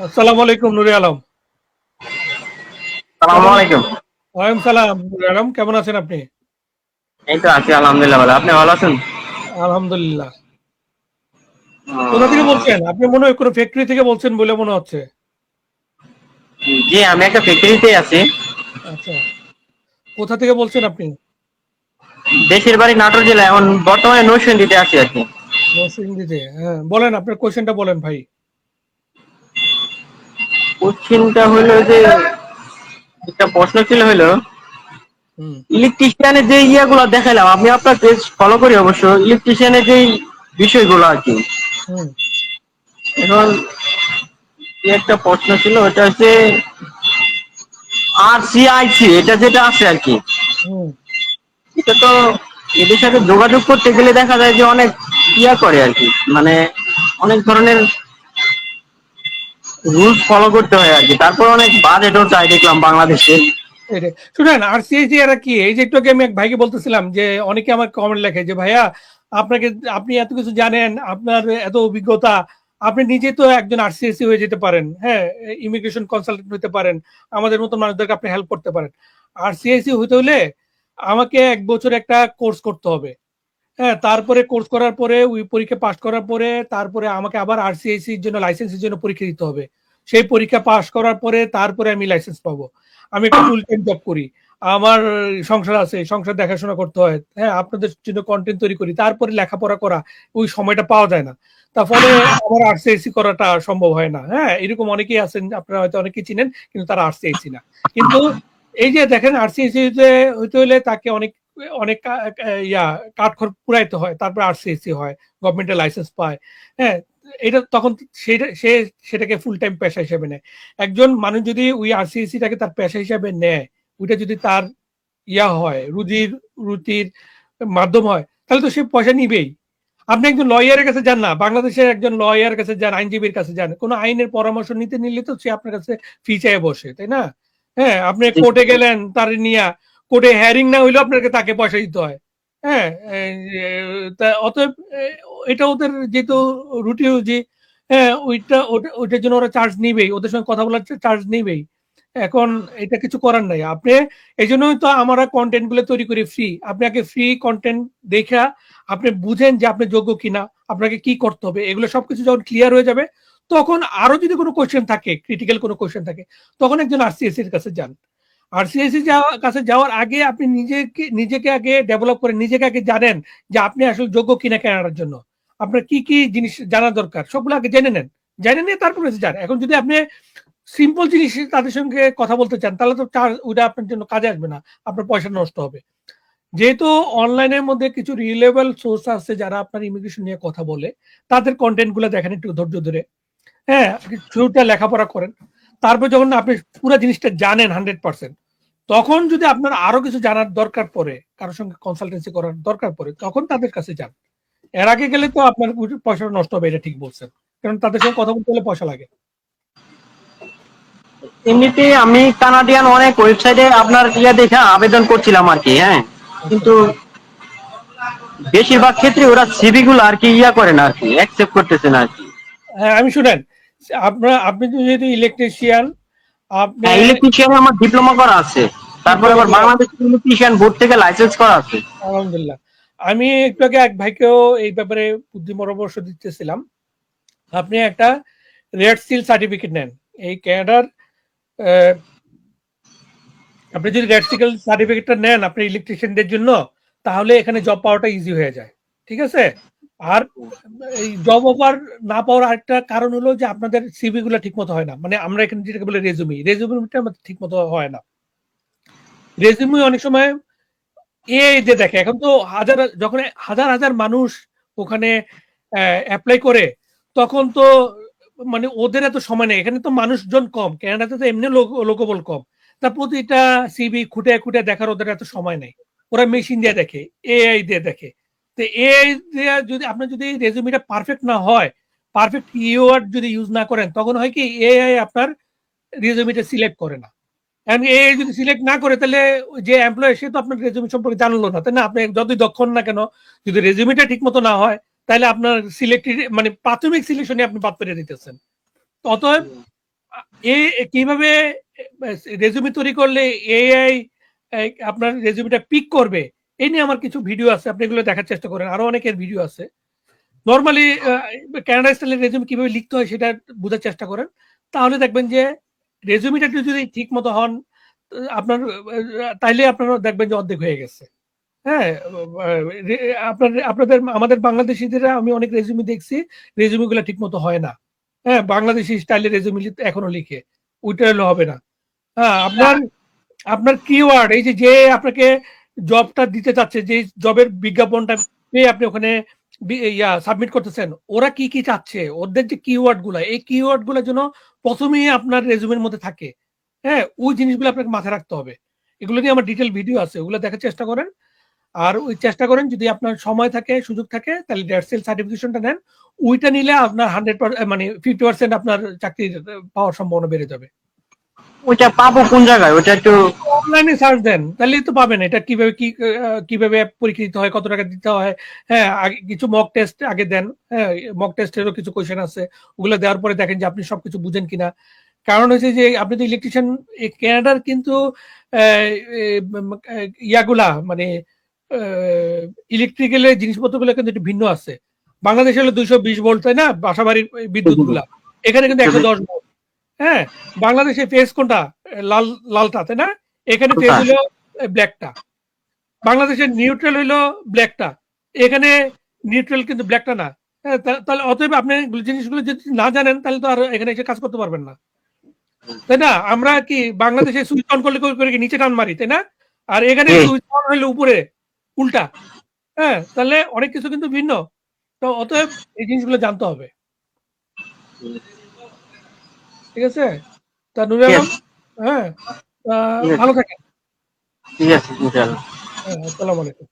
আসসালামু আলাইকুম নুরে আলম। সালামু কেমন আলাইকুম। ওয়ালাইকুম সালাম নুরে আলম, কেমন আছেন আপনি? এই তো আছি আলহামদুলিল্লাহ ভালো। আপনি ভালো আছেন? আলহামদুলিল্লাহ। কোথা থেকে আহ, বলছেন আপনি? মনে হয় কোনো ফ্যাক্টরি থেকে বলছেন বলে মনে হচ্ছে। জি আমি একটা ফ্যাক্টরিতেই আছি। আচ্ছা, কোথা থেকে বলছেন আপনি? দেশের বাড়ি নাটোর জেলা, এখন বর্তমানে নরসিংদীতে আছি আর কি। নরসিংদীতে? হ্যাঁ, বলেন আপনার কোশ্চেনটা বলেন ভাই। কোশ্চিনটা হলো যে, একটা প্রশ্ন ছিল হলো, হুম ইলেকট্রিশিয়ানের যে ইয়াগুলো দেখাইলাম, আমি আপনার পেজ ফলো করি অবশ্য, ইলেকট্রিশিয়ানের যে বিষয়গুলো আর কি। হুম এখন কি একটা প্রশ্ন ছিল, ওটা হচ্ছে RCIC, এটা যেটা আছে আর কি। হুম এটা তো এদের সাথে যোগাযোগ করতে গেলে দেখা যায় যে অনেক ইয়া করে আর কি, মানে অনেক ধরনের রুলস ফলো করতে হয় আর কি। তারপর অনেক বাজেটও চাই দেখলাম বাংলাদেশে। এটাই। শুনেন, আরসিআইসি এরা কি, এই যে একটু আগে আমি এক ভাইকে বলতেছিলাম যে অনেকে আমার কমেন্ট লেখে যে ভাইয়া আপনাকে, আপনি এত কিছু জানেন, আপনার এত অভিজ্ঞতা, আপনি নিজে তো একজন আরসিআইসি হয়ে যেতে পারেন, হ্যাঁ, ইমিগ্রেশন কনসালটেন্ট হতে পারেন, আমাদের মতো মানুষদেরকে আপনি হেল্প করতে পারেন। আরসিআইসি হতে হলে আমাকে 1 বছর একটা কোর্স করতে হবে। হ্যাঁ, তারপরে কোর্স করার পরে ওই পরীক্ষা পাস করার পরে তারপরে আমাকে আবার আরসিআইসির জন্য, লাইসেন্সের জন্য পরীক্ষা দিতে হবে। সেই পরীক্ষা পাস করার পরে তারপরে আমি লাইসেন্স পাবো। আমি একটা ফুল টাইম জব করি, আমার সংসার আছে, সংসার দেখাশোনা করতে হয়, হ্যাঁ, আপনাদের জন্য কন্টেন্ট তৈরি করি, তারপরে লেখাপড়া করা, ওই সময়টা পাওয়া যায় না। তার ফলে আমার আরসিআইসি করাটা সম্ভব হয় না। হ্যাঁ, এরকম অনেকেই আছেন, আপনারা হয়তো অনেকেই চিনেন, কিন্তু তারা আরসিআইসি না। কিন্তু এই যে দেখেন, আরসিআইসি হইতে হলে তাকে অনেক অনেক ইয়া কাঠখড় পুরাইতে হয়, তারপর আরসিএসসি হয়, গভর্নমেন্টের লাইসেন্স পায়। হ্যাঁ, এটা তখন সেটাকে ফুল টাইম পেশা হিসেবে নেয়। একজন মানুষ যদি ওই আরসিএসসিটাকে তার পেশা হিসেবে নেয়, ওইটা যদি তার ইয়া হয়, রুটির মাধ্যম হয়, তাহলে তো সে পয়সা নিবেই। আপনি একজন লয়ারের কাছে যান না, বাংলাদেশের একজন লয়ারের কাছে যান, আইনজীবীর কাছে যান, কোনো আইনের পরামর্শ নিতে নিলে তো সে আপনার কাছে ফি চেয়ে বসে, তাই না? হ্যাঁ, আপনি কোর্টে গেলেন, তার নিয়ে কোর্টে হ্যারিং না হইলেও আপনাকে তাকে পয়সা দিতে হয়। হ্যাঁ, অতএব এটা ওদের যেহেতু রুটি, হ্যাঁ, ওইটার জন্য ওরা চার্জ নিবেই, ওদের সঙ্গে কথা বলার চার্জ নিবেই। এখন এটা কিছু করার নাই। আপনি এই জন্যই তো আমরা কন্টেন্ট গুলো তৈরি করি ফ্রি। আপনাকে ফ্রি কন্টেন্ট দেখা আপনি বুঝেন যে আপনি যোগ্য কিনা, আপনাকে কি করতে হবে, এগুলো সবকিছু যখন ক্লিয়ার হয়ে যাবে, তখন আরো যদি কোনো কোয়েশ্চেন থাকে, ক্রিটিক্যাল কোনো কোয়েশ্চেন থাকে, তখন একজন আরসিএসসি এর কাছে যান। আরসিআইসি কাছে যাওয়ার আগে আপনি নিজেকে আগে ডেভেলপ করেন, নিজেকে আগে জানেন যে আপনি আসলে যোগ্য কিনা কেনার জন্য। আপনার কি কি জিনিস জানা দরকার সবগুলো আগে জেনে নেন। জেনে নিয়ে তারপরে যান। এখন যদি আপনি সিম্পল জিনিস তাদের সঙ্গে কথা বলতে চান, তাহলে তো ওইটা আপনার জন্য কাজে আসবে না, আপনার পয়সা নষ্ট হবে। যেহেতু অনলাইনের মধ্যে কিছু রিলেবল সোর্স আছে যারা আপনার ইমিগ্রেশন নিয়ে কথা বলে, তাদের কন্টেন্ট গুলো দেখেন একটু ধৈর্য ধরে। হ্যাঁ, শুরুটা লেখাপড়া করেন, তারপর যখন আপনি পুরো জিনিসটা জানেন 100%, তখন যদি আপনার আরো কিছু জানার দরকার পড়ে, কারোর সঙ্গে কনসালটেন্সি করার দরকার পড়ে, তখন তাদের কাছে যান। এর আগে গেলে তো আপনার পয়সা নষ্ট হবে, এটা ঠিক বলছেন, কারণ তাদের সঙ্গে কথা বলতে হলে পয়সা লাগে। এমনিতে আমি কানাডিয়ান অনেক ওয়েবসাইটে আপনার ইয়া দেখে আবেদন করছিলাম আর কি, হ্যাঁ। আচ্ছা। কিন্তু বেশিরভাগ ক্ষেত্রে ওরা সিভি গুলো আর কি ইয়া করে না আর কি, অ্যাকসেপ্ট করতেছে না আর কি। হ্যাঁ, আমি শুনেন, আপনি তো যেহেতু ইলেকট্রিশিয়ান, আপনি হ্যাঁ, ইলেকট্রিশিয়ানে আমার ডিপ্লোমা করা আছে। তারপর ডিপ্লোমা আবার করা, বাংলাদেশ ইলেকট্রিশিয়ান বোর্ড থেকে লাইসেন্স করা আছে। আলহামদুলিল্লাহ। আমি একটু আগে এক ভাইকেও এই ব্যাপারে বুদ্ধি পরামর্শ দিতেছিলাম। আপনি একটা রেড সিল সার্টিফিকেট নেন, এই ক্যানাডার। আপনি যদি রেড সিল সার্টিফিকেটটা নেন আপনি ইলেকট্রিশিয়ানদের জন্য, তাহলে এখানে জব পাওয়াটা ইজি হয়ে যায়। ঠিক আছে? আর এই জব অফার না পাওয়ার আরেকটা কারণ হলো যে আপনাদের সিভি গুলো ঠিক মতো হয় না। মানে আমরা এখানে যেটাকে বলে রেজুমিটা ঠিক মতো হয় না। রেজুমি অনেক সময় যে দেখে, এখন তো যখন হাজার হাজার মানুষ ওখানে অ্যাপ্লাই করে, তখন তো মানে ওদের এত সময় নেই, এখানে তো মানুষজন কম, কানাডাতে তো এমনি লোকবল কম। তা প্রতিটা সিভি খুঁটে খুঁটে দেখার ওদের এত সময় নেই। ওরা মেশিন দিয়ে দেখে, এআই দিয়ে দেখে। তো এআই দিয়ে যদি আপনার যদি রেজুমিটা পারফেক্ট না হয়, পারফেক্ট কিওয়ার্ড যদি ইউজ না করেন, তখন হয় কি এআই আপনার রেজুমিটা সিলেক্ট করে না। এখন এআই যদি সিলেক্ট না করে, তাহলে যে এমপ্লয় সে তো আপনার রেজুমি সম্পর্কে জানলো না, তাই না? আপনি যতই দক্ষ হন না কেন, যদি রেজুমিটা ঠিক মতো না হয়, তাহলে আপনার সিলেক্টেড মানে প্রাথমিক সিলেকশনে আপনি বাদ পেরে দিতেছেন। অতএব কিভাবে রেজুমে তৈরি করলে এআই আপনার রেজুমেটা পিক করবে, এই নিয়ে আমার কিছু ভিডিও আছে, আপনি এগুলো দেখার চেষ্টা করেন। আরো অনেকের ভিডিও আছে। নরমালি কানাডা স্টাইলের রেজুমে কিভাবে লিখতে হয় সেটা বোঝার চেষ্টা করেন, তাহলে দেখবেন যে রেজুমেটা যদি ঠিক মতো হন আপনার, তাইলে আপনারা দেখবেন যে অর্ধেক হয়ে গেছে। হ্যাঁ, আপনাদের আমাদের বাংলাদেশিদেরা আমি অনেক রেজুমি দেখছি, রেজুমি গুলা ঠিক মতো হয় না। হ্যাঁ, বাংলাদেশি স্টাইলে রেজুমি এখনো লিখে, ওইটা হলে হবে না। হ্যাঁ, আপনার আপনার কিওয়ার্ড, এই যে আপনাকে জবটা দিতে চাচ্ছে, যে জবের বিজ্ঞাপনটা পেয়ে আপনি ওখানে সাবমিট করতেছেন, ওরা কি কি চাচ্ছে, ওদের যে কিওয়ার্ড গুলা, এই কিওয়ার্ড গুলা যেন প্রথমেই আপনার রেজুমের মধ্যে থাকে। হ্যাঁ, ওই জিনিসগুলো আপনাকে মাথায় রাখতে হবে। এগুলো নিয়ে আমার ডিটেল ভিডিও আছে, ওগুলো দেখার চেষ্টা করেন। আর ওই চেষ্টা করেন যদি আপনার সময় থাকে, সুযোগ থাকে, তাহলে ডেটসেল সার্টিফিকেশনটা নেন। ওইটা নিলে আপনার 100% মানে 50% আপনার চাকরির পাওয়ার সম্ভাবনা বেড়ে যাবে। ওইটা পাবো কোন জায়গায়, ওইটা একটু অনলাইনে সার্চ দেন, তাহলেই তো পাবেন এটা কিভাবে কিভাবে পরীক্ষা দিতে হয়, কত টাকা দিতে হয়। হ্যাঁ, আগে কিছু মক টেস্ট আগে দেন। হ্যাঁ, মক টেস্টেরও কিছু কোয়েশ্চেন আছে, ওগুলো দেওয়ার পরে দেখেন যে আপনি সবকিছু বুঝেন কিনা। কারণ হচ্ছে যে আপনি তো ইলেকট্রিশিয়ান, কানাডার কিন্তু ইয়াগুলা মানে ইলেকট্রিক্যালের জিনিসপত্রগুলো কিন্তু একটু ভিন্ন আছে। বাংলাদেশে হলো 220 ভোল্ট, তাই না, বাসাবাড়ির বিদ্যুৎ গুলা। এখানে কিন্তু 110 ভোল্ট। হ্যাঁ, বাংলাদেশে ফেজ কোনটা, লাল লালটা, তাই না, এখানে ফেজ হলো ব্ল্যাকটা। বাংলাদেশের নিউট্রাল হলো ব্ল্যাকটা, এখানে নিউট্রাল কিন্তু ব্ল্যাকটা না। হ্যাঁ, তাহলে অতএব আপনি জিনিসগুলো যদি না জানেন, তাহলে তো আর এখানে এসে কাজ করতে পারবেন না, তাই না। আমরা কি বাংলাদেশে সুইচ অন করলে করে কি নিচে টান মারি, তাই না, আর এখানে সুইচ অন হলে উপরে উল্টা। হ্যাঁ, তাহলে অনেক কিছু কিন্তু ভিন্ন। তো অতএব এই জিনিসগুলো জানতে হবে। ঠিক আছে, তা নুরে আলম, হ্যাঁ, ভালো থাকেন। ঠিক আছে, ইনশাআল্লাহ। হ্যাঁ, আসসালামু আলাইকুম।